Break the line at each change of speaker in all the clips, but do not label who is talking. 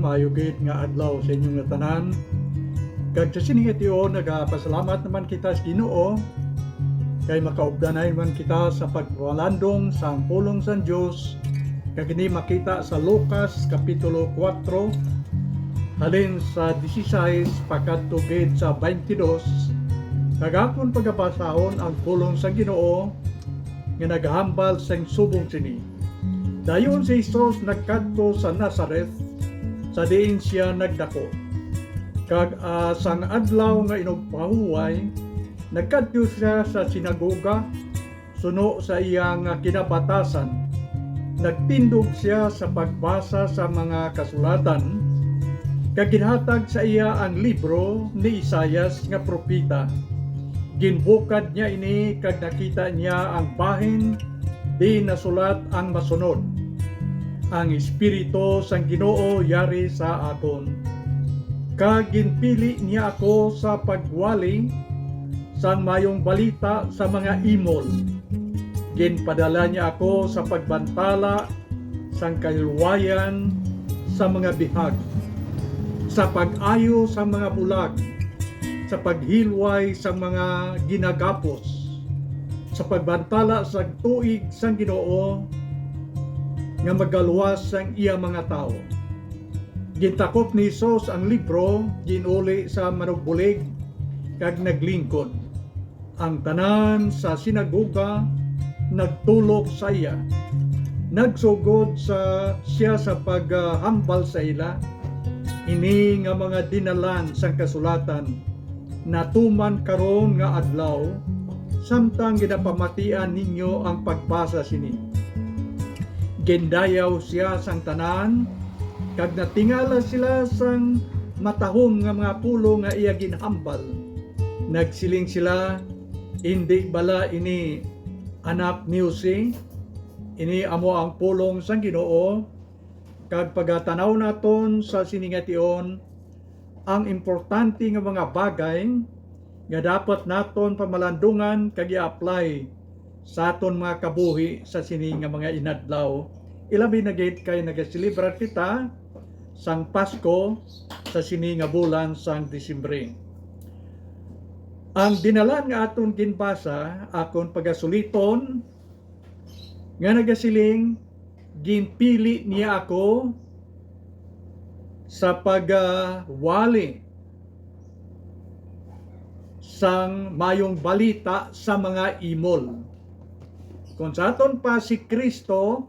mayugid nga adlaw sa inyong nga tanan. Kag sa sining itiyo nagapasalamat naman kita sa Ginoo kay makaugdanay man kita sa pagwalandong sa pulong sa Dios. Kag ini makita sa Lucas kapitulo 4 halin sa 16 pakadto gid sa 22. Kag akon pagabasahon ang pulong sa Ginoo nga naghambal sang subong sini. Dayon si Jesus nagkadto sa Nazareth, sa diin siya nagdako. Kag sang adlaw nga inugpahuway, nagkadto siya sa sinagoga, suno sa iyang kinabatasan. Nagtindog siya sa pagbasa sa mga kasulatan, kag ginhatag sa iya ang libro ni Isaias nga propeta. Ginbukad niya ini kag nakita niya ang bahin di nasulat ang masunod. Ang Espiritu sang Ginoo yari sa akon. Kag ginpili niya ako sa pagwali sang mayong balita sa mga imol. Ginpadala niya ako sa pagbantala sang kaluwayan sa mga bihag, sa pag-ayo sa mga bulag, sa paghilway sa mga ginagapos, sa pagbantala sa tuig sang Ginoo nga magaluwas sang iya mga tao. Gintakop ni Jesus ang libro, ginuli sa manugbulig kag naglingkod. Ang tanan sa sinagoga nagtulok sa iya. Nagsugod siya sa paghambal sa ila. Ini nga mga dinalan sang kasulatan natuman karon nga adlaw samtang ginapamatian ninyo ang pagbasa sini. Gendayaw siya sang tanan, kag natingala sila sang matahom nga mga pulo nga iya ginhambal. Nagsiling sila, hindi bala ini anak ni Jose, ini amo ang pulong sang Ginoo. Kag pagatanaw naton sa siningation, ang importante nga mga bagay nga dapat naton pamalandungan kag i-apply sa aton mga kabuhi sa sini nga mga inadlaw. Ilabi na gid kay nagaselebrar kita sang Pasko sa sini nga bulan sang Disyembre. Ang dinalan nga aton ginbasa akon pagasuliton nga nagasiling ginpili niya ako sa pagwali sang mayong balita sa mga imol. Kung sa aton pa si Kristo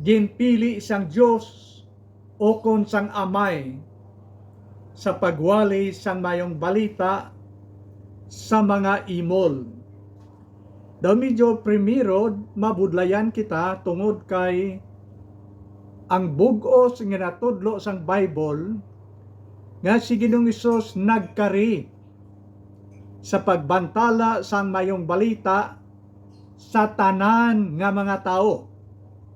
ginpili sang Dios o kon sang Amay sa pagwali sang mayong balita sa mga imol. Daw medyo primero mabudlayan kita tungod kay ang bug-os nga natudlo sang Bible nga si Ginoong Hesus nagkari sa pagbantala sang mayong balita sa tanan nga mga tao,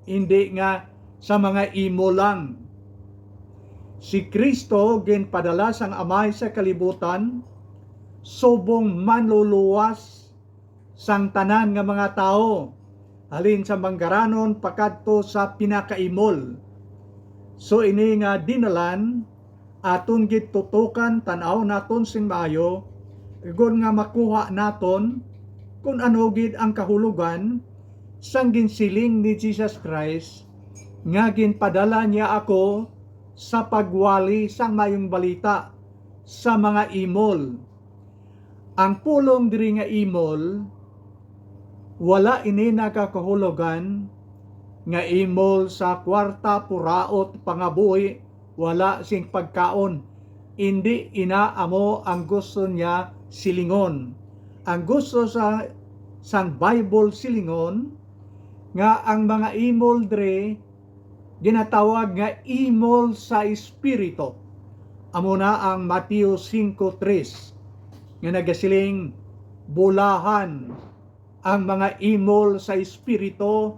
hindi nga sa mga imo lang. Si Kristo ginpadala sang Amay sa kalibutan subong manluluwas sang tanan nga mga tao, halin sa manggaranon pakadto sa pinakaimol. So ini nga dinalan aton gid tutukan tan-aw naton sing maayo gon nga makuha naton kung ano gid ang kahulugan sang ginsiling ni Jesus Christ nga ginpadala niya ako sa pagwali sang mayong balita sa mga imol. Ang pulong diri nga imol wala ini nakakahulugan nga imol sa kwarta, puraot, pangabuhi, wala sing pagkaon. Hindi inaamo ang gusto niya silingon. Ang gusto sang Bible silingon nga ang mga imol dre ginatawag nga imol sa espiritu. Amo na ang Mateo 5:3 nga nagasiling bulahan ang mga imol sa espiritu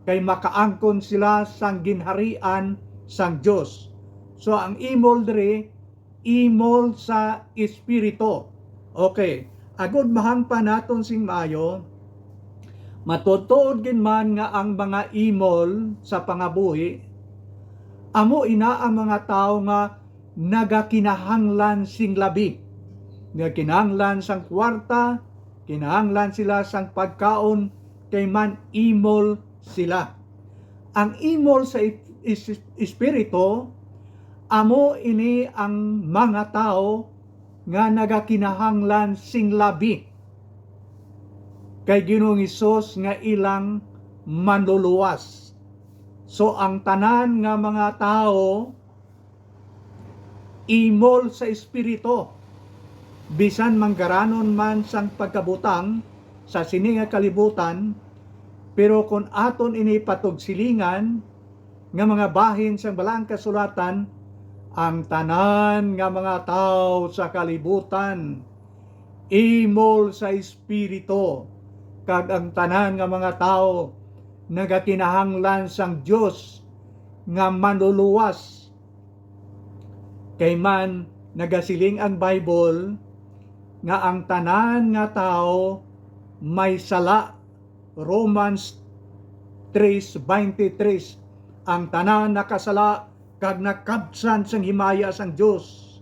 kay makaangkon sila sang ginharian sang Dios. So ang imol dre imol sa espiritu. Okay, agud mahangpa naton sing maayo. Matutuod gin man nga ang mga imol sa pangabuhi Amo ina ang mga tao nga nagakinahanglan sing labi. Nga kinahanglan sang kwarta, kinahanglan sila sang pagkaon, kay man imol sila. Ang imol sa espiritu, amo ini ang mga tao nga nagakinahanglan sing labi. Kay Ginoong Hesus nga ilang manluluwas. So ang tanan nga mga tao imol sa espiritu, bisan manggaranon man sang pagkabutang sa sini nga kalibutan, pero kung aton ini patugsilingan nga mga bahin sang Balaang Kasulatan, ang tanan nga mga tao sa kalibutan imol sa espiritu, kag ang tanan nga mga tao nagakinahanglan sang Dios nga manluluwas. Kay man nagasiling ang Bible nga ang tanan nga tao may sala. Romans 3:23, ang tanan nakasala kag nakabsan sang himaya sang Dios.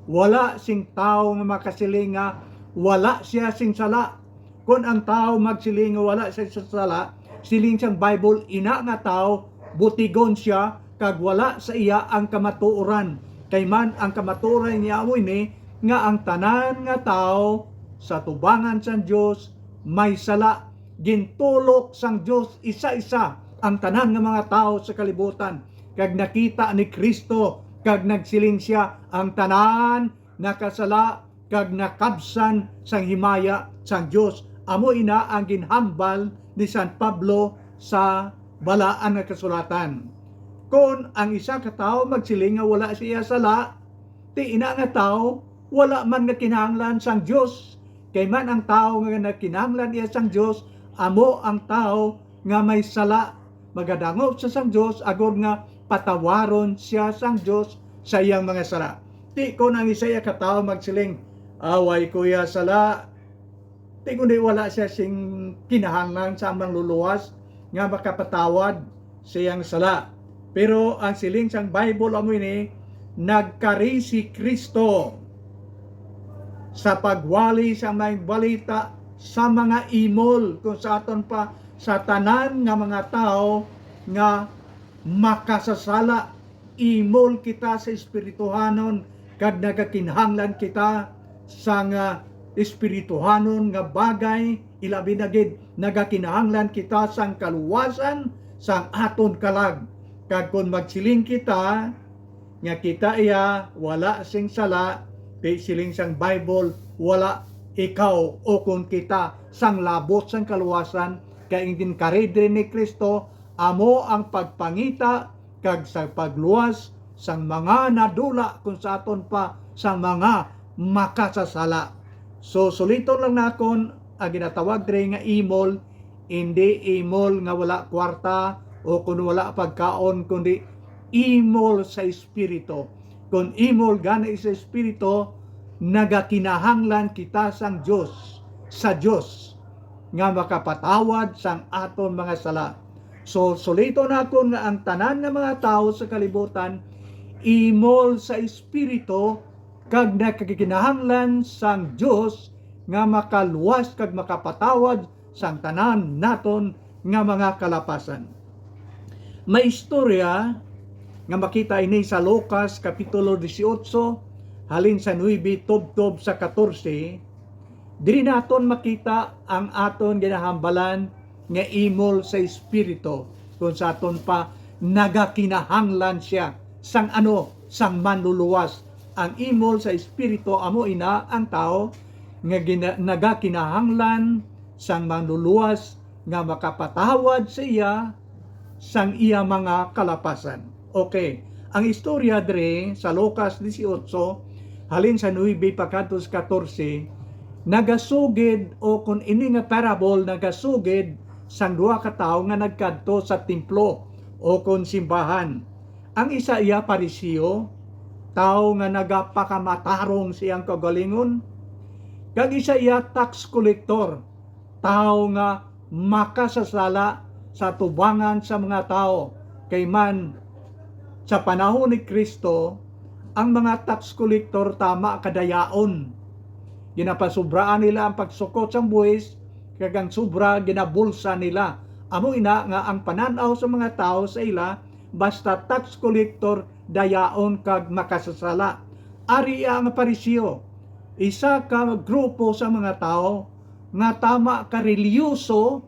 Wala sing tao nga makasiling nga wala siya sing sala. Kung ang tao magsiling nga wala siya sa sala, siling sang Bible, ina nga tao butigon siya kag wala sa iya ang kamatuoran. Kay man ang kamatuoran niya ni nga ang tanan nga tao sa tubangan sang Dios may sala. Gintulok sang Dios isa-isa ang tanan nga mga tao sa kalibutan, kag nakita ni Kristo kag nagsiling siya ang tanan nakasala kag nakabsan sang himaya sang Dios. Amo ina ang ginhambal ni San Pablo sa Balaan nga Kasulatan. Kung ang isa ka tao magsiling nga wala siya sala, ti ina nga tao wala man nga kinahanglan sang Dios. Kay man ang tao nga nakinahanglan iya sang Dios, amo ang tao nga may sala, magadangop sa sang Dios agod nga patawaron siya sang Dios sa iyang mga sala. Ti kung ang isa ka tao magsiling away kuya sala, ti kundi wala siya sing kinahanglan sa manluluwas nga makapatawad siyang sala. Pero ang siling sang Bible amo ini, nagkari si Kristo sa pagwali sa may balita sa mga imol, kung sa aton pa sa tanan nga mga tao nga makasasala. Imol kita sa espirituhanon kag nagakinahanglan kita sa nga espirituhanon nga bagay, ilabi na gid nagakinahanglan kita sang kaluwasan sang aton kalag. Kag kung magsiling kita nga kita iya wala sing sala, kay siling sang Bible wala ikaw o kung kita sang labot sang kaluwasan, kay ingin karidre ni Kristo amo ang pagpangita kag sa pagluwas sang mga nadula kung sa aton pa sang mga makasasala. So suliton lang nakon ang ginatawag dre nga imol, hindi imol nga wala kwarta o kung wala pagkaon, kundi imol sa espiritu. Kung imol gani sa espiritu, nagakinahanglan kita sang Dios, sa Dios nga makapatawad sang aton mga sala. So sulito na ako nga ang tanan ng mga tao sa kalibutan imol sa espiritu kag nagakinahanglan sang Dios nga makaluwas kag makapatawad sang tanan naton nga mga kalapasan. May istorya nga makita ini sa Lucas kapitulo 18 halin sa 9 tubtob sa 14. Diri naton makita ang aton ginahambalan nga imol sa espiritu, kung sa aton pa nagakinahanglan siya sang sang manluluwas. Ang imol sa espiritu amo ina ang tao nga nagakinahanglan sang manluluwas nga makapatawad sa iya sang iya mga kalapasan. Okay, ang istorya dre sa Lucas 18 halin sa 9 pagkatos 14, nagasugid o kung ini nga parable nagasugid sang duha ka tawo nga nagkadto sa templo o kung simbahan. Ang isa iya Pariseo, tao nga nagapakamatarong siyang kagalingon. Kag isa iya tax collector, tao nga makasasala sa tubangan sa mga tao, kay man Sa panahon ni Kristo, ang mga tax collector tama kadayaon. Ginapasubraan nila ang pagsukot sa buwis, kagang sobra ginabulsa nila. Amo ina nga ang pananaw sa mga tao sa ila, basta tax collector dayaon kag makasasala. Ari ang Pariseo, isa ka grupo sa mga tao nga tama ka reliyoso,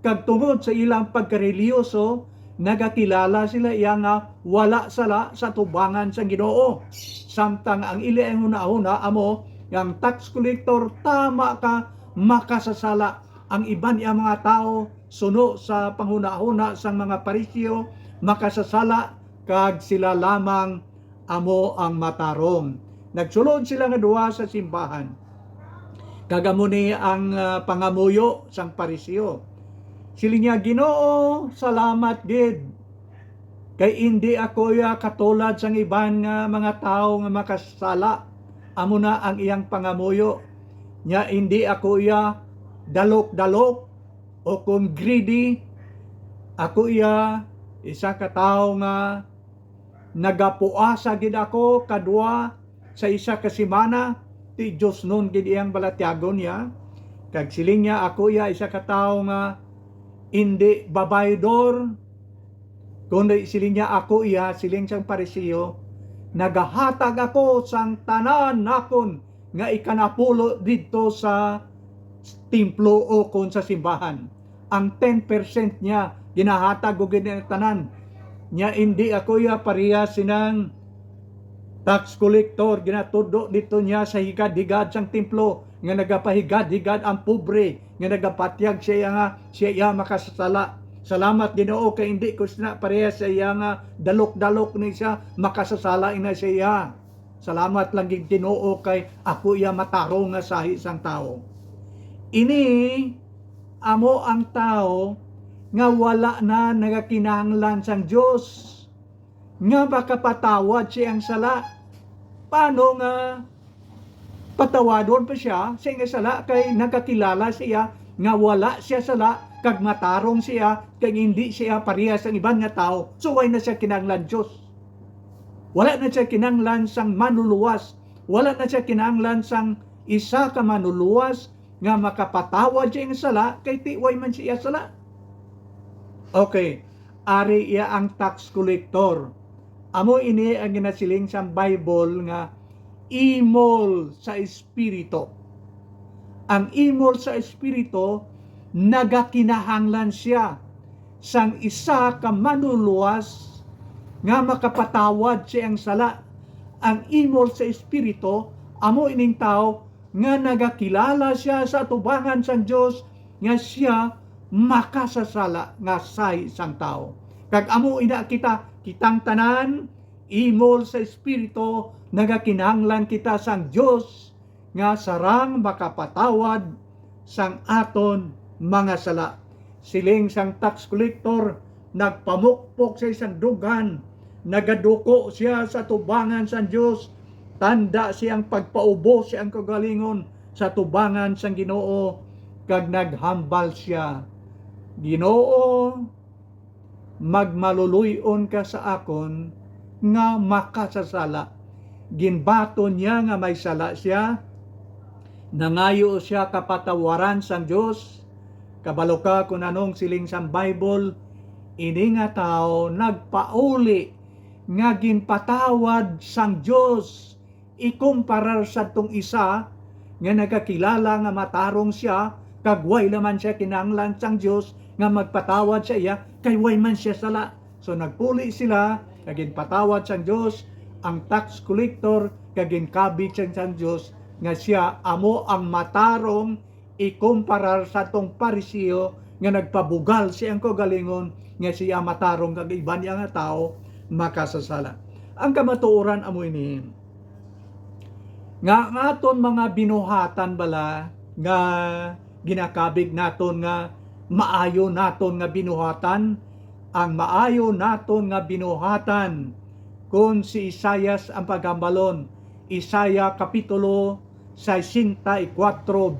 kag tungod sa ilang pagkareliyoso, nagakilala sila iya nga wala sala sa tubangan sa Ginoo. Samtang ang ili ang una-una amo ang tax collector tama ka makasasala. Ang iban iya mga tao suno sa panghuna-huna sang mga Pariseo makasasala, kag sila lamang amo ang matarong. Nagsulod sila nga duha sa simbahan. Kagamo ni ang pangamuyo sang Pariseo. Sila niya, Ginoo, salamat gid. Kay hindi ako ya katulad sang iban nga mga tao nga makasala. Amo na ang iyang pangamuyo. Nya hindi ako ya dalok-dalok o kung greedy. Ako ya isa ka tao nga nagapuasa gid ako kadua sa isa ka semana. Ti Diyos nun gid iyang balatyagon niya. Kag siling niya, ako ya isa ka tao nga hindi babaydor. Kundi siling niya, ako iya siling sang Pariseo, nagahatag ako sang tanan nakon nga ikanapulo dito sa templo o kon sa simbahan. Ang 10% niya ginahatag og tanan nya. Hindi ako ya pareha sinang tax collector, ginatudo dito niya sa higad-higad sang templo nga nagapahigad-higad ang pobre, nga nagapatyag siya nga siya makasasala. Salamat Ginoo kay hindi ko sina pareha sa iya nga dalok-dalok ni siya makasasala ina siya. Salamat lang gid Ginoo kay ako iya matarong nga sahi sang tao. Ini amo ang tao nga wala na nagakinahanglan sang Dios nga makapatawad siyang sala. Paano nga patawadon pa siya sa nga sala kay nagakilala siya nga wala siya sala, kag matarong siya, kag hindi siya parehas sa iban nga tao. So why na siya kinahanglan Diyos? Wala na siya kinahanglan sang manuluwas. Wala na siya kinahanglan sang isa ka manuluwas nga makapatawad siya nga sala kay tiway man siya sala. Okay, ari iya ang tax collector. Amo ini ang ginasiling sa Bible nga imol sa espiritu. Ang imol sa espiritu, nagakinahanglan siya sang isa ka manuluwas nga makapatawad siyang sala. Ang imol sa espiritu, amo ining tao nga nagakilala siya sa tubangan sang Dios nga siya makasasala nga say sang tao. Kag amo ina kitang tanan imol sa espiritu, nagakinahanglan kita sang Dios nga sarang makapatawad sang aton mga sala. Siling sang tax collector, nagpamukpok sa isang dugan, nagaduko siya sa tubangan sang Dios, tanda siyang pagpaubos siyang kagalingon sa tubangan sang Ginoo, kag naghambal siya, Ginoo, magmaluluyon ka sa akon nga makasasala. Ginbato niya nga may sala siya, nangayo siya kapatawaran sang Dios. Kabalo ka kung anong siling sang Bible, ini nga tao nagpauli nga ginpatawad sang Dios, ikumparar sa tong isa nga nagakilala nga matarong siya, kag way naman siya kinahanglan sang Dios nga magpatawad sa iya, kay way man siya sala. So nagpuli sila, kag ginpatawad sang Dios ang tax collector, kag ginkabit sang Dios nga siya amo ang matarong ikumparar sa tong Pariseo nga nagpabugal siyang kagalingon nga siya matarong kag iban niya nga tao makasasala. Ang kamatuoran amo ini nga aton mga binuhatan bala nga ginakabig naton nga maayo naton nga binuhatan. Ang maayo naton nga binuhatan kung si Isaias ang paghambalon, Isaiah kapitulo 64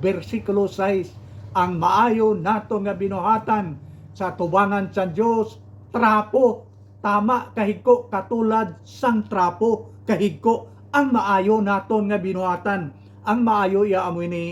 versikulo 6, ang maayo nato nga binuhatan sa tubangan sa Dios, trapo tama kahigko katulad sang trapo kahigko ang maayo naton nga binuhatan. Ang maayo iya amoy ni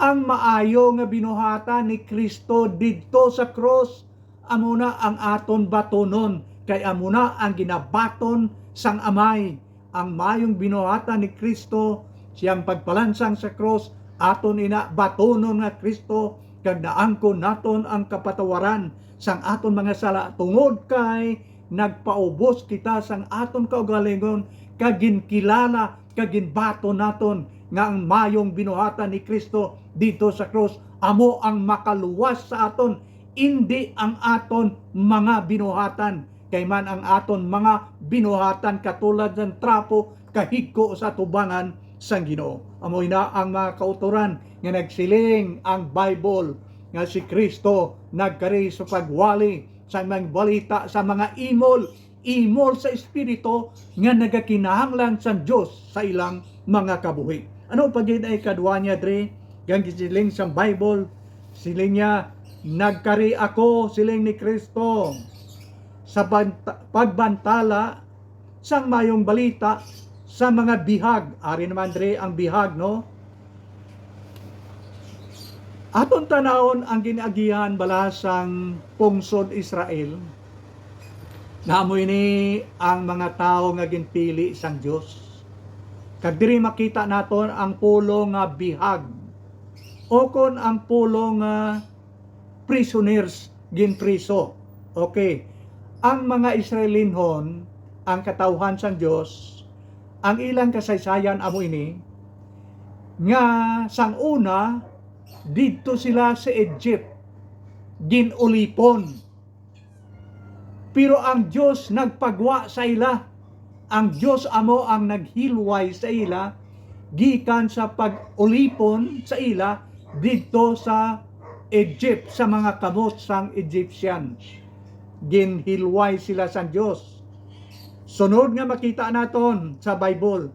ang maayo nga binuhatan ni Kristo didto sa cross amuna ang aton batonon kay amuna ang ginabaton sang amay. Ang mayong binuhatan ni Kristo siyang pagpalansang sa cross aton ina batonon nga Kristo kag naangkon naton ang kapatawaran sang aton mga sala tungod kay nagpaubos kita sang aton kaugalingon kag ginkilala kag ginbaton naton nga ang mayong binuhatan ni Kristo dito sa cross amo ang makaluwas sa aton, hindi ang aton mga binuhatan. Kay man ang aton mga binuhatan katulad ng trapo kahigko sa tubangan sang Ginoo. Amoy na ang mga kauturan nga nagsiling ang Bible nga si Kristo nagkari sa pagwali sa mga balita sa mga imol sa espiritu nga nagakinahanglan sa Dios sa ilang mga kabuhi. Ano pagid ay kadwa niya dre gang siling sa Bible siling niya nagkari ako siling ni Kristo sa pagbantala sang mayong balita sa mga bihag. Ari naman dre ang bihag no. Aton tanawon ang ginagihan balasang pungsod Israel. Namoy ni ang mga tao nga ginpili sang Dios. Kag diri makita naton ang pulo nga bihag o kon ang pulo nga prisoners ginpriso. Okay. Ang mga Israelinhon, ang katawhan sang Dios, ang ilang kasaysayan amo ini nga sang una didto sila sa Egypt ginulipon. Pero ang Dios nagpagwa sa ila. Ang Dios amo ang naghilway sa ila gikan sa pag-ulipon sa ila didto sa Egypt sa mga kamot sang Egyptians. Ginhilway sila sa Dios. Sunod nga makita naton sa Bible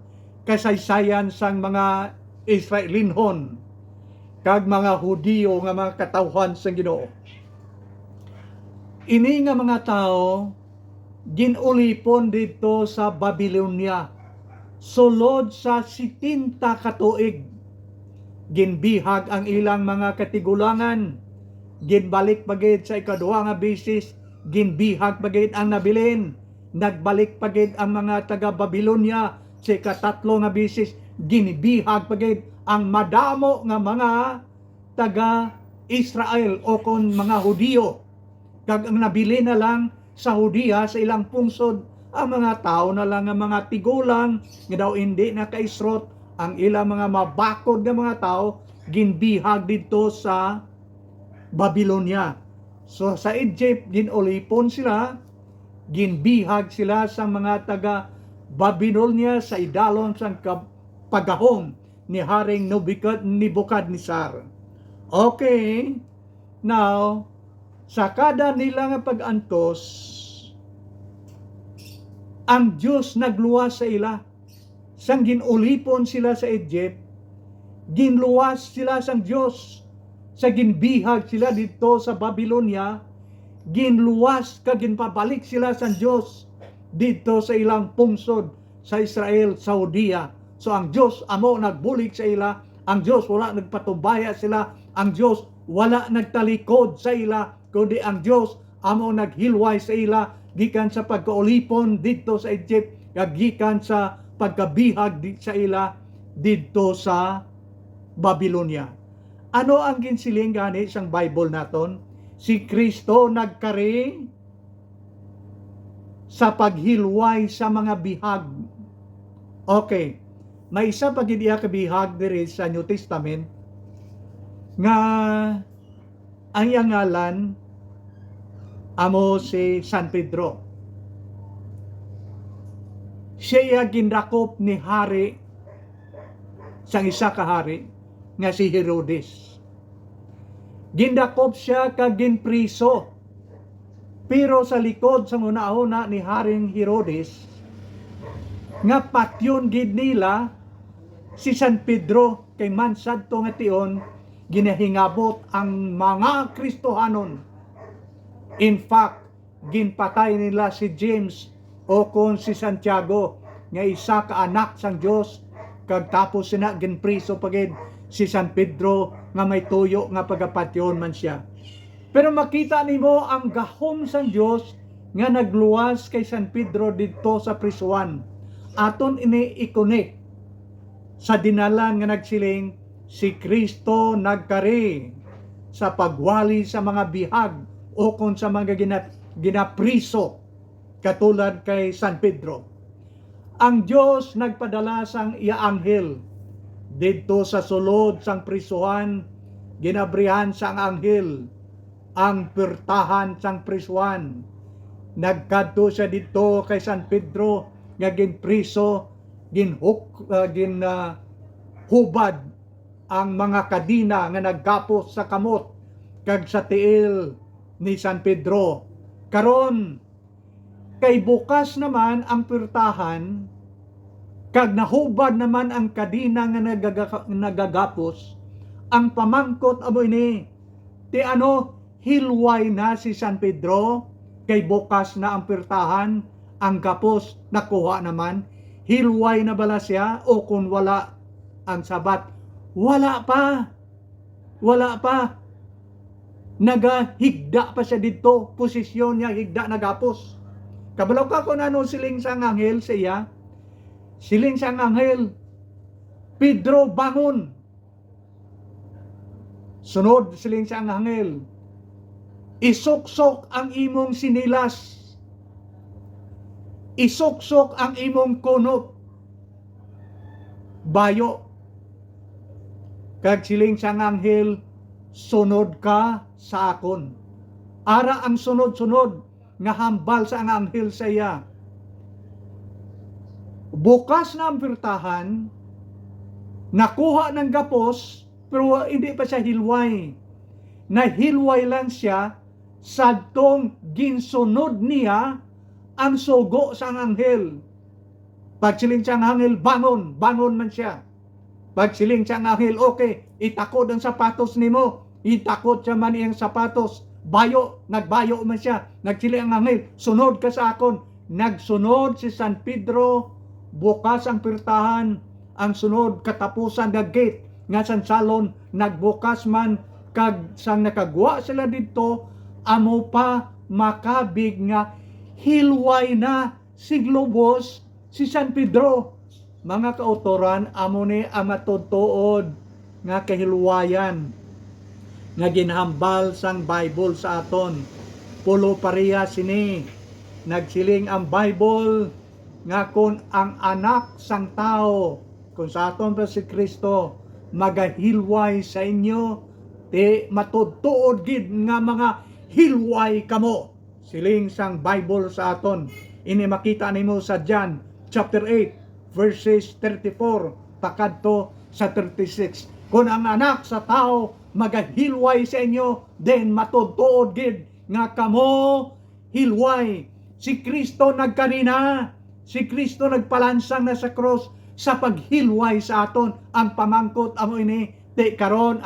kasaysayan sang mga Israelinhon kag mga Hudiyo nga mga katawhan sang Ginoo. Ini nga mga tao ginulipon dito sa Babylonia sulod sa 70 katuig. Ginbihag ang ilang mga katigulangan, ginbalik pagid sa ikaduha nga beses, ginbihag pagid ang nabilin, nagbalik pagid ang mga taga Babylonia sa ikatatlo nga beses, ginbihag pagid ang madamo nga mga taga Israel o kon mga Hudiyo. Kag ang nabili na lang sa Hudiya sa ilang pungsod ang mga tao na lang nga mga tigulang nga daw hindi nakaisrot ang ilang mga mabakod nga mga tao ginbihag dito sa Babylonia. So sa Egypt ginulipon sila, ginbihag sila sa mga taga Babylonia sa idalom sang pagahom ni Haring Nebuchadnezzar. Okay, now sa kada nila nga pag-antos, ang Diyos nagluwas sa ila. Sang ginulipon sila sa Egypt, ginluwas sila sang Diyos. Sa ginbihag sila dito sa Babylonia, ginluwas ka ginpabalik sila sang Diyos dito sa ilang pungsod sa Israel, sa Hudiya. So ang Diyos amo nagbulig sa ila, ang Diyos wala nagpatubaya sila, ang Diyos wala nagtalikod sa ila, kundi ang Diyos amo naghilway sa ila gikan sa pagkaulipon dito sa Egypt kag gikan sa pagkabihag sa ila dito sa Babylonia. Ano ang ginsiling gani sang Bible naton? Si Kristo nagkari sa paghilway sa mga bihag. Okay, may isa pa gid iya ka bihag diri sa New Testament nga ang iyang ngalan amo si San Pedro. Siya gindakop ni hari sang isa ka hari nga si Herodes. Gindakop siya kag ginpriso. Pero sa likod sa una-una ni Haring Herodes nga patyon gid nila si San Pedro kay mansad to nga tion ginahingabot ang mga Kristohanon. In fact, ginpatay nila si James o kon si Santiago nga isa ka anak sang Dios, kag tapos sina ginpriso pagid si San Pedro nga may tuyo nga pagapatyon man siya. Pero makita nimo ang gahom sang Dios nga nagluwas kay San Pedro didto sa prisuan. Aton ini i-connect sa dinalan nga nagsiling si Kristo nagkari sa pagwali sa mga bihag o kon sa mga ginapriso katulad kay San Pedro. Ang Diyos nagpadala sang iya anghel didto sa sulod sang prisuhan, ginabrihan sang anghel ang pirtahan sang prisuhan. Nagkadto siya didto kay San Pedro nga ginpriso, hubad ang mga kadina nga naggapos sa kamot kag sa tiil ni San Pedro. Karon kay bukas naman ang pirtahan, kag nahubad naman ang kadina nga nagagapos, ang pamangkot amo ini ti hilway na si San Pedro, kay bukas na ang pirtahan, ang gapos nakuha naman, hilway na bala siya o kung wala ang sabat, wala pa, nagahigda pa siya dito, posisyon niya higda nagapos. Kabalaw ka kung ano siling sang anghel sa iya, siling sang anghel, Pedro bangon. Sunod siling sang anghel, isuksok ang imong sinilas, isuksok ang imong kunop, bayo. Kag siling sang anghel, sunod ka sa akon. Ara ang sunod-sunod nga hambal sa ang anghel sa iya. Bukas na ang pirtahan, nakuha ng gapos, pero hindi pa siya hilway. Nahilway lang siya sadtong ginsunod niya ang sugo sa anghel. Pagsiling siyang anghel, bangon man siya. Pagsiling siyang anghel, okay, itakod ang sapatos nimo. Itakod siya man iyang sapatos. Bayo, nagbayo man siya. Nagsiling ang anghel, sunod ka sa akon. Nagsunod si San Pedro, bukas ang pirtahan, ang sunod katapusan ng gate nga San Salon, nagbukas man, kag sang nakagwa sila dito, amo pa makabig nga hilway na siglobos si San Pedro. Mga kautoran, amo ni ang matudtuod nga kahilwayan nga ginhambal sang Bible sa aton. Pulo pareha sini. Nagsiling ang Bible nga kung ang anak sang tao, kung sa aton pa si Kristo, magahilway sa inyo, ti matudtuod gid nga mga hilway kamo. Siling sang Bible sa aton. Ini makita nimo sa John chapter 8 verses 34 takadto sa 36. Kung ang anak sa tao magahilway sa inyo, then matudtuod gid nga kamo hilway. Si Kristo nagkanina, si Kristo nagpalansang na sa cross sa paghilway sa aton. Ang pamangkot amo ini, di karon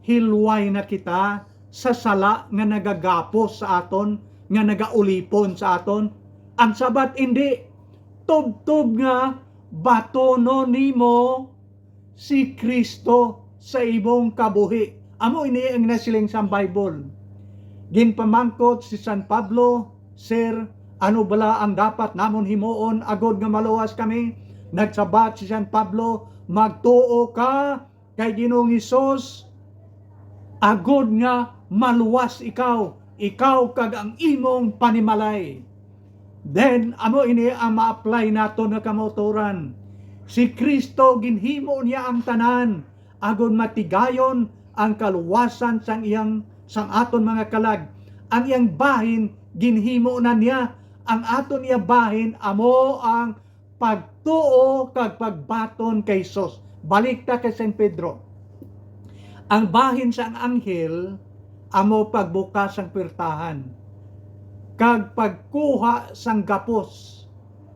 hilway na kita sa sala nga nagagapos sa aton, nga nagaulipon sa aton. Ang sabat hindi, tubtob nga batono nimo si Kristo sa imong kabuhi. Amo ini ang nasiling sa Bible. Ginpamangkot si San Pablo, Sir, ano bala ang dapat namon himuon agod nga maluwas kami? Nagsabat si San Pablo, magtuo ka kay Ginoong Hesus agod nga maluwas ikaw kag ang imong panimalay. Then amo ini ang ma-apply nato na kamotoran. Si Kristo ginhimo niya ang tanan agod matigayon ang kaluwasan sang aton mga kalag. Ang iyang bahin ginhimo na niya. Ang aton iya bahin amo ang pagtuo kag pagbaton kay Hesus. Balik ta kay San Pedro. Ang bahin sang anghel amo pagbukas sang pirtahan kag pagkuha sang gapos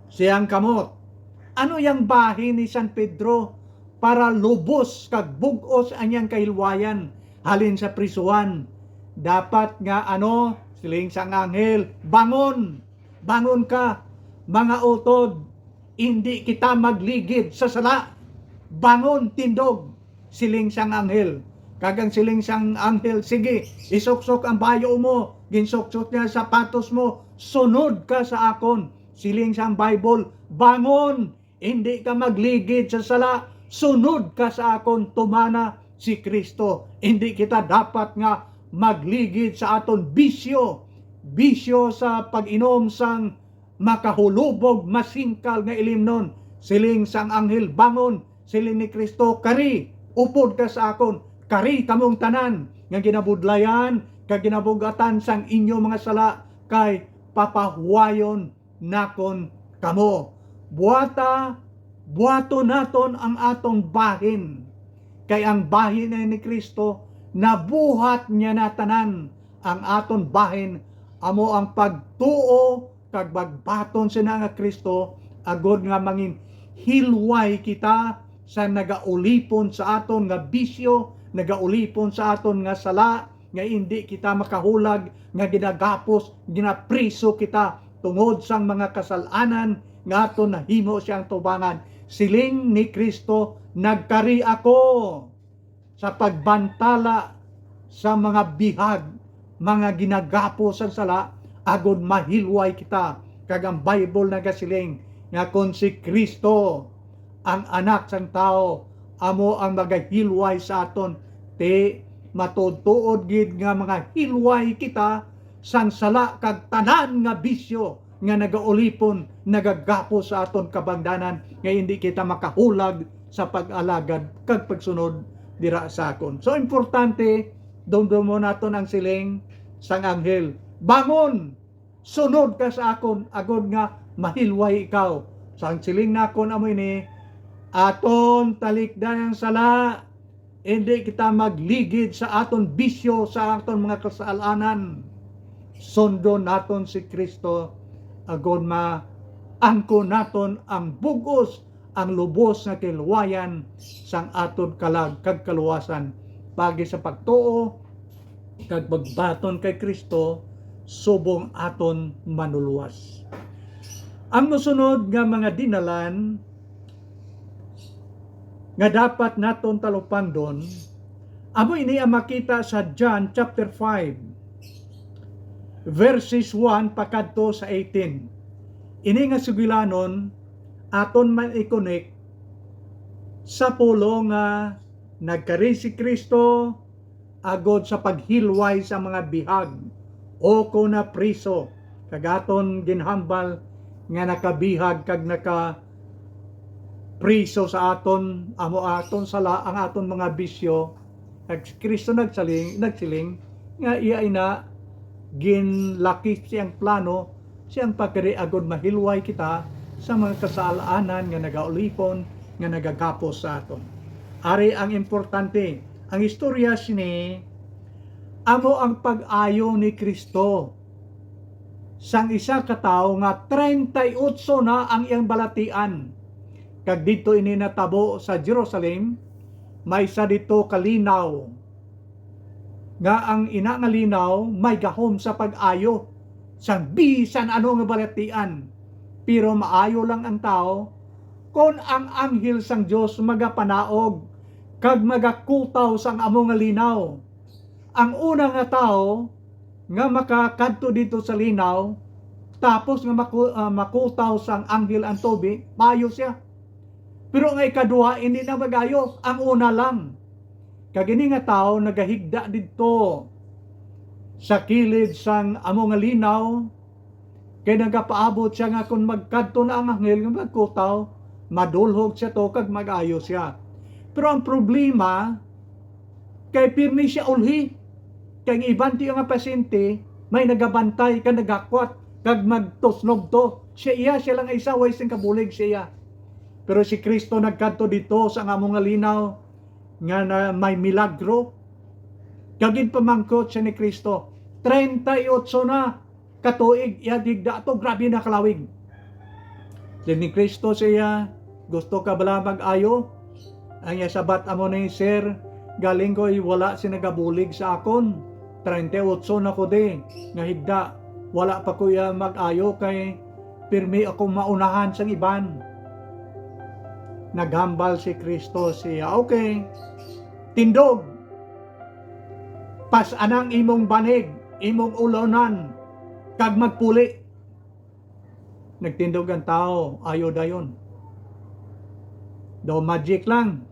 siyang kamot. Ano yang bahin ni San Pedro para lubos kag bugos anyang kahilwayan halin sa prisuan? Dapat nga Siling sang anghel, bangon! Bangon ka, mga utod! Hindi kita magligid sa sala. Bangon, tindog! Siling sang anghel. Kagang siling sang anghel, sige, isuksok ang bayo mo. Ginsuksok niya sapatos mo. Sunod ka sa akon. Siling sang Bible, bangon! Hindi ka magligid sa sala. Sunod ka sa akon, tumana si Kristo. Hindi kita dapat nga magligid sa aton bisyo. Bisyo sa pag-inom sang makahulubog, masingkal nga ilimnon. Siling sang anghel, bangon! Siling ni Kristo, kari, upod ka sa akon. Kari kamong tanan nga ginabudlayan, kag ginabugatan sang inyo mga sala, kay papahuwayon nakon kamo. Buhato naton ang atong bahin. Kay ang bahin ni Kristo, nabuhat niya na tanan. Ang aton bahin, amo ang pagtuo, kag bagbaton sina nga Kristo, agod nga mangin hilway kita sa nagaulipon sa aton nga bisyo, nagaulipon sa aton nga sala, nga hindi kita makahulag, nga ginagapos, ginapriso kita tungod sang mga kasalanan nga aton nahimo siyang tubangan. Siling ni Kristo, nagkari ako sa pagbantala sa mga bihag, mga ginagapos sa sala, agod mahilway kita. Kag ang Bible nagasiling nga kung si Kristo ang anak sang tao, amo ang magahilway sa aton, ti matutuod gid nga mga hilway kita sang sala kag tanan nga bisyo nga nagaulipon, nagagapos sa aton kabangdanan, nga hindi kita makahulag sa pag-alagad kag pagsunod dira sa akon. So importante, dumdumo naton ang siling sang anghel, bangon! Sunod ka sa akon, agod nga mahilway ikaw. Sang siling nakon amoy ni, aton talikdan ang sala, hindi kita magligid sa aton bisyo, sa aton mga kasalanan. Sundo naton si Kristo, agod maangko naton ang bugos, ang lubos nga kilwayan sang aton kalag kag kaluwasan. Pagi sa pagtuo kag pagbaton kay Kristo, subong aton manuluwas. Ang mosunod nga mga dinalan nga dapat naton talupandon, amo ini ang makita sa John chapter 5 verses 1 pakadto sa 18. Ini nga sugilanon aton man i-connect sa pulo nga nagkari si Kristo agod sa paghilway sa mga bihag o ko na priso, kagaton ginhambal nga nakabihag kag naka priso sa aton, amo aton sala, ang aton mga bisyo. Kag Kristo nagsiling nga iya ina ginlaki siyang plano, siyang pagkari agod mahilway kita sa mga kasalanan nga nagaulipon, nga nagagapos sa aton. Ari ang importante, ang istorya sini amo ang pag-ayo ni Kristo sang isa ka tawo nga 38 na ang iyang balatian. Kag dito ini natabo sa Jerusalem, may sa dito kalinaw nga ang ina nga linaw may gahom sa pag-ayo sang bisan ano nga balatian. Pero maayo lang ang tao kon ang anghel sang Dios magapanaog kag magakutaw sang amo nga linaw. Ang una nga tao nga makakadto dito sa linaw, tapos nga makutaw sang anghel ang tubig, maayo siya. Pero nga ikaduha, hindi na magayo, ang una lang. Kagini nga tao nagahigda dito sa kilid sang amo nga linaw, kay nagapaabot siya nga kung magkadto na ang anghel nga magkutaw, madulhog siya to kag magayo siya. Pero ang problema, kay pirmi siya ulhi. Kaya ibanti nga pasyente, may nagabantay, kag nagakwat, kag magtusnog to. Siya lang isa, way sing kabulig siya. Pero si Kristo nagkadto dito sa among nga linaw, nga na may milagro. Kagin pamangkot siya ni Kristo. 38 na katuig, ihadigda to, grabe na kalawig. Ni Kristo siya, gusto ka bala mag-ayo? Ang sabat amo ni Sir, galing ko wala sinagabulig sa akon. 38 na ko di, nga higda, wala pa kuya mag-ayo kay pirmi ako maunahan sang iban. Naghambal si Kristo siya, okay, tindog, pas anang imong banig, imong ulonan, kag magpuli. Nagtindog ang tao, ayo dayon. Daw magic lang.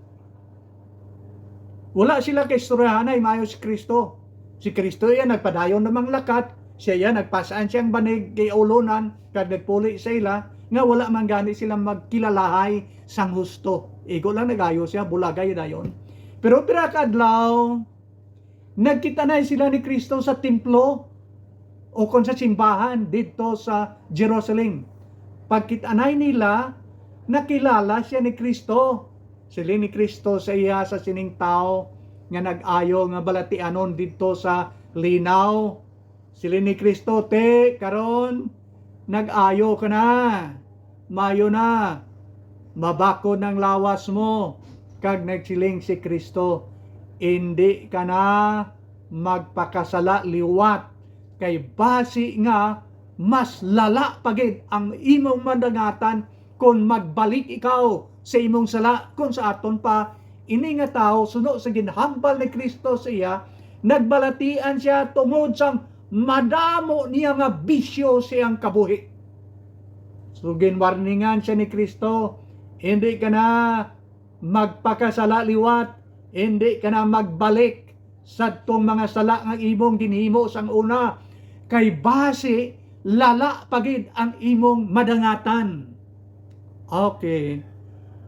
Wala sila kay istoryahanay, maayo si Kristo. Si Kristo yan nagpadayon namang lakat, siya yan nagpasaan siyang banig kay ulonan, kag nagpuli sa ila, nga wala man gani silang magkilalahay sang husto. Igo lang nagayo siya, bulagay dayon. Pero pira kadlaw, nagkita na sila ni Kristo sa templo o kung sa simbahan dito sa Jerusalem. Pagkitanay nila, nakilala siya ni Kristo. Sila ni Kristo sa iya sa sining tao nga nag-ayo nga balatianon dito sa linaw. Sila ni Kristo, te, karon nag-ayo ka na. Mayo na. Mabako ng lawas mo. Kag nagsiling si Kristo, hindi ka na magpakasala liwat. Kay basi nga, mas lala pagid ang imong madangatan kung magbalik ikaw sa imong sala kung sa aton pa. Ini nga tao, suno sa ginhambal ni Kristo siya, nagbalatian siya tungod sang madamo niya nga bisyo siyang kabuhi. So ginwarningan siya ni Kristo, hindi ka na magpakasala liwat, hindi ka na magbalik sa tong mga sala nga imong ginhimo sang una, kay base lala pagid ang imong madangatan. Okay,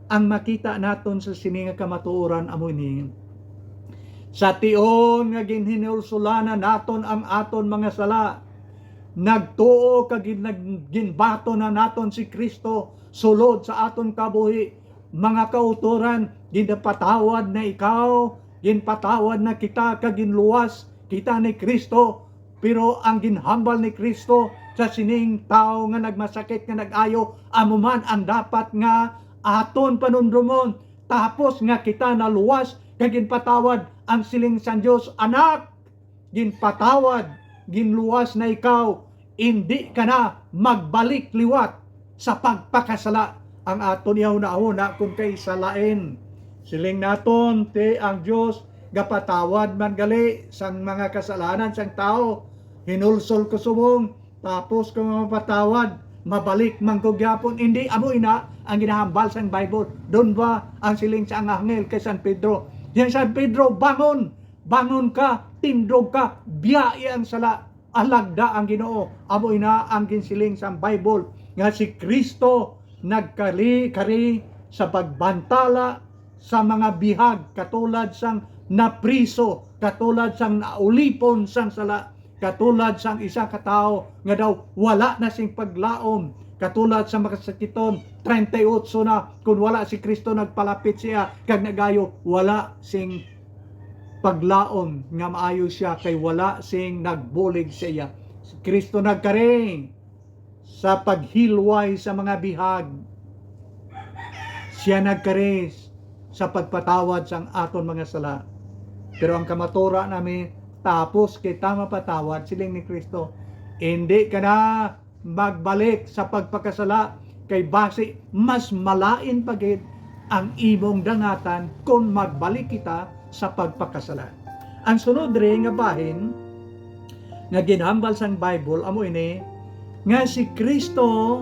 ang makita naton sa sininga kamatuoran amo ni sa tion nga ginhinulsulanan naton ang aton mga sala, nagtuo kag ginbato na naton si Kristo sulod sa aton kabuhi. Mga kauturan, ginapatawad na ikaw, ginpatawad na kita kag ginluwas kita ni Kristo. Pero ang ginhambal ni Kristo sa sining tao nga nagmasakit nga nag-ayo, amo man ang dapat nga aton panundumon. Tapos nga kita naluwas kag ginpatawad ang siling San Dios, anak, ginpatawad, ginluwas na ikaw, hindi ka na magbalik liwat sa pagpakasala. Ang aton yaw na kung kay salain. Siling naton, te ang Diyos, gapatawad man gali sang mga kasalanan sang tao. Hinulsol ko subong, tapos kung mapatawad, mabalik man ko gyapon. Hindi, amo ina ang ginahambal sang Bible. Doon ba ang siling sa anghel kay San Pedro? Yan San Pedro, bangon! Bangon ka, tindog ka, biyae ang sala. Alagda ang Ginoo. Amo ina ang ginsiling sang Bible. Nga si Kristo nagkari-kari sa pagbantala sa mga bihag, katulad sang napriso, katulad sang naulipon sang sala, katulad sang isa katao nga daw wala na sing paglaom, katulad sa makasakiton 38 na kung wala si Kristo nagpalapit siya kag nagayo, wala sing paglaom nga maayo siya kay wala sing nagbulig siya. Si Kristo nagkari sa paghilway sa mga bihag. Siya nagkaris sa pagpatawad sang aton mga sala. Pero ang kamatura namin, tapos kita mapatawad, siling ni Kristo, hindi ka na magbalik sa pagpakasala, kay base mas malain pagid ang imong dangatan kung magbalik kita sa pagpakasala. Ang sunod rin nga bahin nga ginhambal sang Bible amo ini nga si Kristo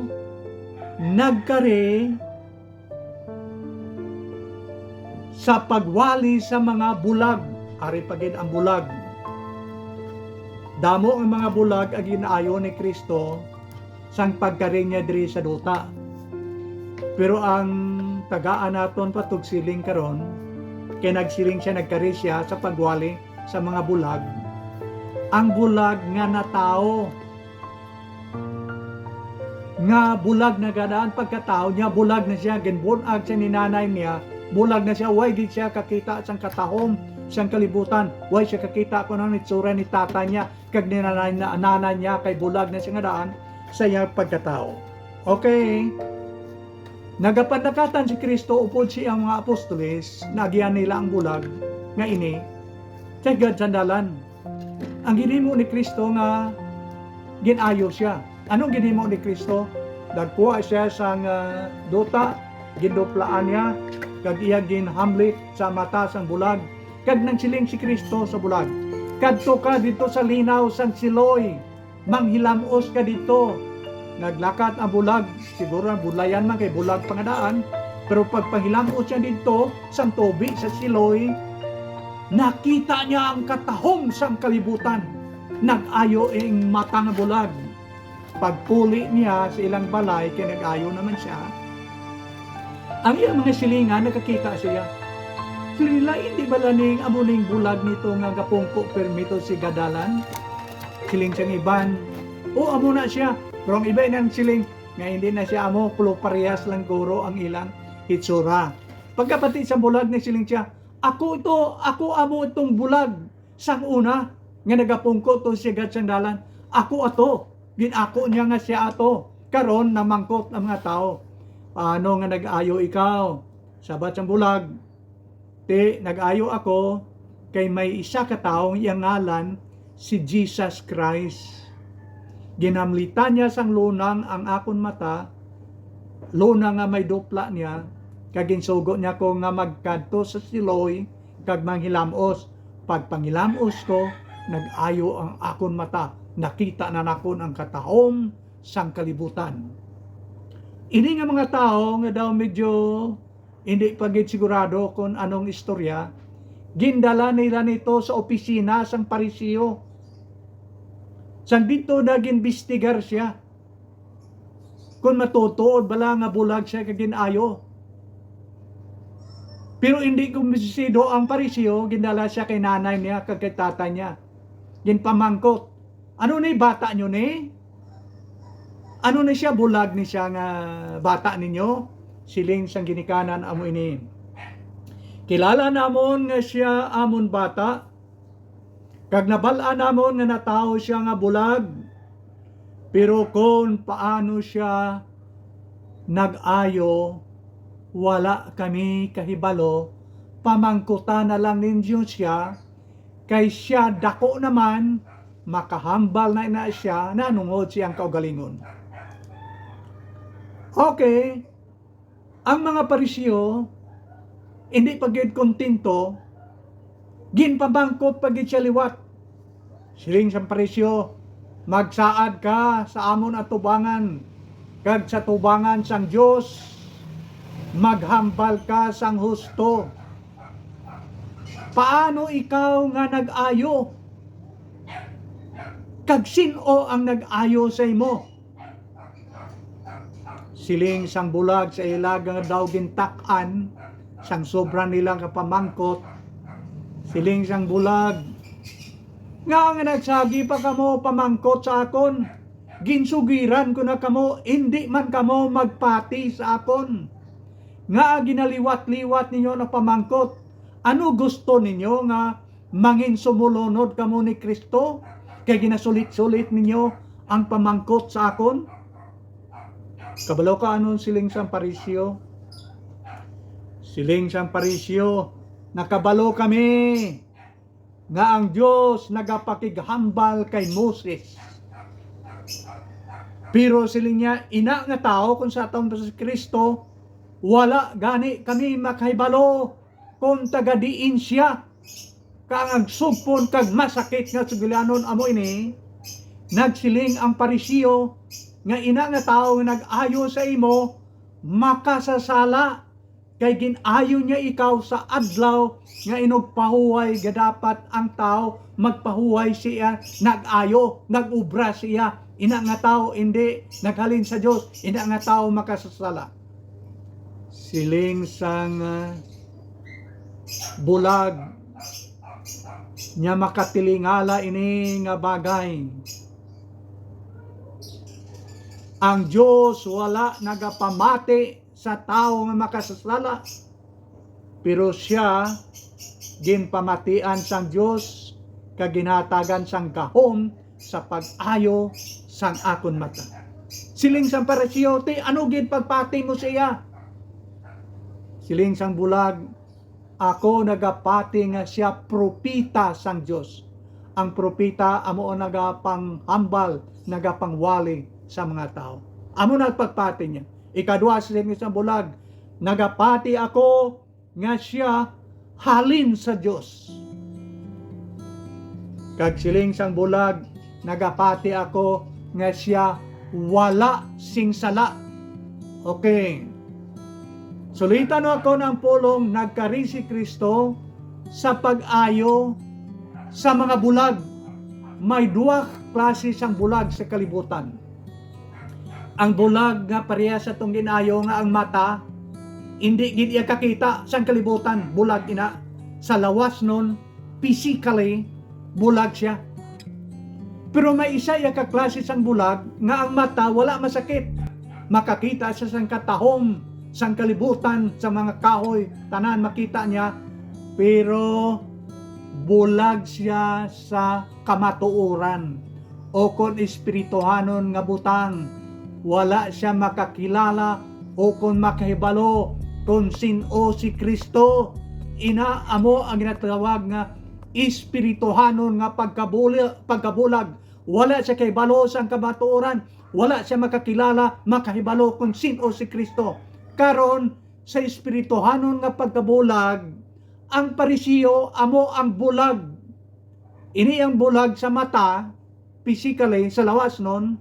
nagkari sa pagwali sa mga bulag. Ari pagid ang bulag. Damo ang mga bulag ang ginaayo ni Kristo sang pagkari niya diri sa duta. Pero ang tagaan naton patug siling karon, kay nagsiling siya, nagkari siya sa pagwali sa mga bulag. Ang bulag nga na tao, nga bulag na gadaan pagkatao niya, bulag na siya, ginbunag siya ni nanay niya, bulag na siya, way di siya kakita sang katahom, sang kalibutan, way siya kakita ko ng itsura ni tata niya, kag ni nanay niya, kay bulag na siya nga daan sa iyang pagkatao. Okay, nagapandakatan si Kristo upod siya ang mga apostoles, nagyan nila ang bulag nga ini, kay God sandalan, Ang ginhimo ni Kristo nga ginayo siya. Anong ginhimo ni Kristo? Nagkuha siya sang duta, ginduplaan niya, kag iya ginhamlit sa mata sang bulag, kag nagsiling si Kristo sa bulag, kadto ka dito sa linaw sang Siloy, manghilamos ka dito. Naglakat ang bulag, siguro ang bulayan man kay bulag pangadaan, pero pag panghilamos siya dito sang tubig sa Siloy, nakita niya ang katahom sang kalibutan. Nag-ayo ang mata nga bulag. Pagpuli niya sa ilang balay, kaya nag-ayo naman siya. Ang iyang mga silingan, nakakita siya. Sila, hindi ba laning amuning bulag nito nga gapungko permito si Gadalan? Siling siyang iban. O, amo na siya. Pero ang iba ng siling, nga hindi na siya amo, pulo parehas lang guro ang ilang hitsura. Pagkapati sa bulag na siling siya, ako amo itong bulag sang una, nga nagapungko to siya gatsandalan. Ako ato, ginako niya nga siya ato. Karon namangkot ang mga tao. Paano nga nag-ayo ikaw? Sabat sang bulag. Nag-ayo ako kay may isa ka taong iyang ngalan si Jesus Christ. Ginamlitan niya sang lunang ang akon mata, lunang nga may dupla niya, kag ginsugo niya ko nga magkadto sa Siloy kag manghilamos. Pag panghilamos ko, nag-ayo ang akon mata, nakita na nakon ang katahom sang kalibutan. Ini nga mga tao nga daw medyo hindi pagit sigurado kung anong istorya, gindala nila nito sa opisina sang Parisiyo. Sang dito nag-imbestigar siya. Kung matutuod bala nga bulag siya kaginayo. Pero hindi kumbisido ang Parisiyo, gindala siya kay nanay niya kag kay tatay niya. Ginpamangkot. Ano ni bata nyo ni? Ano na siya bulag ni siya nga bata ninyo? Siling sang ginikanan amo ini. Kilala namon nga siya amon bata. Kag nabala namon nga natao siya nga bulag. Pero kung paano siya nag-ayo, wala kami kahibalo. Pamangkutan na lang ninyo siya. Kay siya dako naman, makahambal na siya, nanungod siyang kaugalingon. Okay, ang mga Parisiyo, hindi pagid kontento, ginpabangkot pagid siya liwat. Siling sa Parisiyo, magsaad ka sa amon at tubangan, kag sa tubangan sang Diyos, maghambal ka sang husto. Paano ikaw nga nag-ayo? Kag sino ang nag-ayo sa imo? Siling sang bulag sa ilag nga daw gintakan, sang sobra nilang kapamangkot. Siling sang bulag, nga nagsagi pa kamo pamangkot sa akon, ginsugiran ko na kamo, hindi man kamo magpati sa akon. Nga ginaliwat-liwat ninyo na pamangkot, ano gusto ninyo nga mangin sumulunod kamo ni Kristo? Kaya ginasulit-sulit ninyo ang pamangkot sa akon? Kabalo ka anon siling sang Parisiyo? Siling sang Parisiyo, nakabalo kami nga ang Diyos nagapakighambal kay Moses. Pero siling niya, ina nga tao kung sa taong si Kristo, wala gani kami makahibalo kung tagadiin siya. Kang agsugpon kag masakit nga sugilanon amo ini. Nagsiling ang Parisiyo nga ina nga tao nga nag-ayo sa imo, makasasala kay ginayo niya ikaw sa adlaw nga inugpahuway ga dapat ang tao magpahuway siya, nag-ayo, nag-ubra siya. Ina nga tao hindi naghalin sa Dios, ina nga tao makasasala. Siling sang bulag nya makatilingala ini nga bagay. Ang Diyos wala nagapamati sa tao nga makasasala, pero siya ginpamatian sang Diyos kaginatagan sang gahom sa pag-ayo sang akon mata. Siling sang Parisiyo, ano gid pagpati mo siya? Siling sang bulag, ako nagapati nga siya propita sang Diyos. ang propeta amo nagapanghambal, nagapangwali sa mga tao. Amo nagpagpati niya. Ikadua sa isang bulag, nagapati ako nga siya halin sa Dios. Kag siling sang bulag, nagapati ako nga siya wala sing sala. Okay. Sulitan ako ng pulong nagkari si Kristo sa pag-ayo sa mga bulag. May duwa klase sang bulag sa kalibutan. Ang bulag nga pareha sa itong ginayo nga ang mata, hindi gid iya kakita sang kalibutan, bulag ina. Sa lawas nun, physically, bulag siya. Pero may isa iya kaklase sang bulag nga ang mata wala masakit. Makakita sa sang katahom, sang kalibutan, sa mga kahoy, tanan makita niya, pero bulag siya sa kamatuoran o kon espirituhanon nga butang. Wala siya makakilala o kon makahibalo kung sino si Kristo. Inaamo ang ginatawag nga espirituhanon nga pagkabulag. Wala siya kahibalo sa kamatuoran. Wala siya makakilala, makahibalo kung sino si Kristo. Karon sa espirituhanon nga pagkabulag, ang Parisiyo amo ang bulag. Ini ang bulag sa mata, physically, sa lawas nun,